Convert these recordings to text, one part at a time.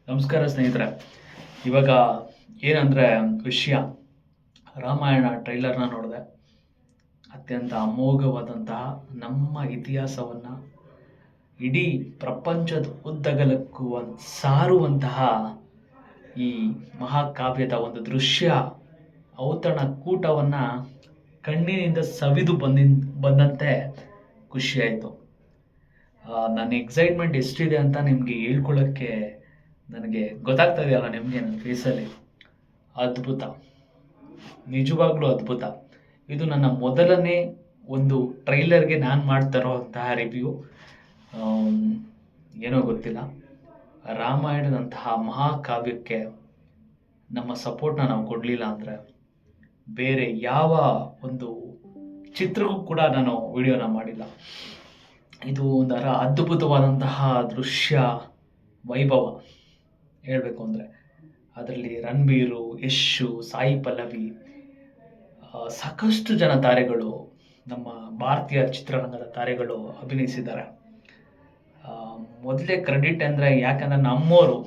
ನಮಸ್ಕಾರ ಸ್ನೇಹಿತರೆ. ಇವಾಗ ಏನಂದರೆ ವಿಷಯ, ರಾಮಾಯಣ ಟ್ರೈಲರ್ನ ನೋಡಿದೆ. ಅತ್ಯಂತ ಅಮೋಘವಾದಂತಹ ನಮ್ಮ ಇತಿಹಾಸವನ್ನು ಇಡೀ ಪ್ರಪಂಚದ ಉದ್ದಗಲಕ್ಕೂ ಸಾರುವಂತಹ ಈ ಮಹಾಕಾವ್ಯದ ಒಂದು ದೃಶ್ಯ ಔತಣಕೂಟವನ್ನು ಕಣ್ಣಿನಿಂದ ಸವಿದು ಬಂದಂತೆ ಖುಷಿಯಾಯಿತು. ನನ್ನ ಎಕ್ಸೈಟ್ಮೆಂಟ್ ಎಷ್ಟಿದೆ ಅಂತ ನಿಮಗೆ ಹೇಳ್ಕೊಳ್ಳೋಕ್ಕೆ ನನಗೆ ಗೊತ್ತಾಗ್ತಾ ಇದೆಯಲ್ಲ ನಿಮಗೆ ನನ್ನ ಫೇಸಲ್ಲಿ. ಅದ್ಭುತ, ನಿಜವಾಗ್ಲೂ ಅದ್ಭುತ. ಇದು ನನ್ನ ಮೊದಲನೇ ಒಂದು ಟ್ರೈಲರ್ಗೆ ನಾನು ಮಾಡ್ತಾ ಇರೋಂತಹ ರಿವ್ಯೂ. ಏನೋ ಗೊತ್ತಿಲ್ಲ, ರಾಮಾಯಣದಂತಹ ಮಹಾಕಾವ್ಯಕ್ಕೆ ನಮ್ಮ ಸಪೋರ್ಟ್ನ ನಾವು ಕೊಡಲಿಲ್ಲ ಅಂದರೆ ಬೇರೆ ಯಾವ ಒಂದು ಚಿತ್ರಕ್ಕೂ ಕೂಡ ನಾನು ವಿಡಿಯೋನ ಮಾಡಿಲ್ಲ. ಇದು ಒಂಥರ ಅದ್ಭುತವಾದಂತಹ ದೃಶ್ಯ ವೈಭವ ಹೇಳಬೇಕು ಅಂದರೆ. ಅದರಲ್ಲಿ ರಣಬೀರು, ಯಶು, ಸಾಯಿ ಪಲ್ಲವಿ, ಸಾಕಷ್ಟು ಜನ ತಾರೆಗಳು, ನಮ್ಮ ಭಾರತೀಯ ಚಿತ್ರರಂಗದ ತಾರೆಗಳು ಅಭಿನಯಿಸಿದ್ದಾರೆ. ಮೊದಲೇ ಕ್ರೆಡಿಟ್ ಅಂದರೆ, ಯಾಕಂದರೆ ನಮ್ಮವರು,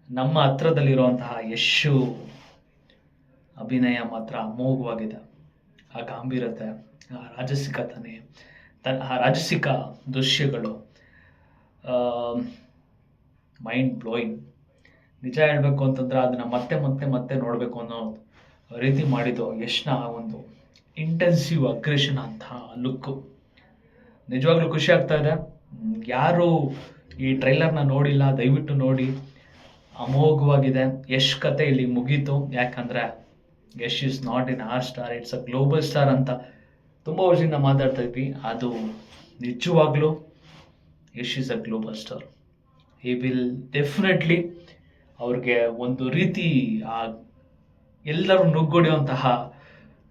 ನಮ್ಮ ಹತ್ರದಲ್ಲಿರುವಂತಹ ಯಶು ಅಭಿನಯ ಮಾತ್ರ ಅಮೋಘವಾಗಿದೆ. ಆ ಗಾಂಭೀರತೆ, ಆ ರಾಜಸಿಕ ದೃಶ್ಯಗಳು ಮೈಂಡ್ ಬ್ಲೋಯಿಂಗ್. ನಿಜ ಹೇಳಬೇಕು ಅಂತಂದ್ರೆ ಅದನ್ನು ಮತ್ತೆ ಮತ್ತೆ ಮತ್ತೆ ನೋಡಬೇಕು ಅನ್ನೋ ರೀತಿ ಮಾಡಿದ್ದು ಯಶ್ನ ಒಂದು ಇಂಟೆನ್ಸಿವ್ ಅಗ್ರೆಷನ್ ಅಂತ ಲುಕ್ಕು. ನಿಜವಾಗ್ಲೂ ಖುಷಿ ಆಗ್ತಾ ಇದೆ. ಯಾರು ಈ ಟ್ರೈಲರ್ನ ನೋಡಿಲ್ಲ ದಯವಿಟ್ಟು ನೋಡಿ, ಅಮೋಘವಾಗಿದೆ. ಯಶ್ ಕತೆ ಇಲ್ಲಿ ಮುಗೀತು. ಯಾಕಂದರೆ Yash is not in our star, it's a global star ಅಂತ ತುಂಬ ವರ್ಷದಿಂದ ಮಾತಾಡ್ತಾ ಇದ್ವಿ. ಅದು ನಿಜವಾಗ್ಲೂ Yash is a global star. He will definitely ಅವ್ರಿಗೆ ಒಂದು ರೀತಿ ಎಲ್ಲರೂ ನುಗ್ಗೊಡಿಯುವಂತಹ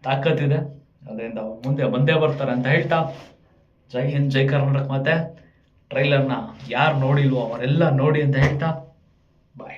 ತಾಕತ್ತಿದೆ. ಅದರಿಂದ ಮುಂದೆ ಬಂದೇ ಬರ್ತಾರೆ ಅಂತ ಹೇಳ್ತಾ, ಜೈ ಹಿಂದ್, ಜೈ ಕರ್ನಾಟಕ. ಮತ್ತೆ ಟ್ರೈಲರ್ನ ಯಾರು ನೋಡಿಲ್ವೋ ಅವರೆಲ್ಲ ನೋಡಿ ಅಂತ ಹೇಳ್ತಾ ಬಾಯ್.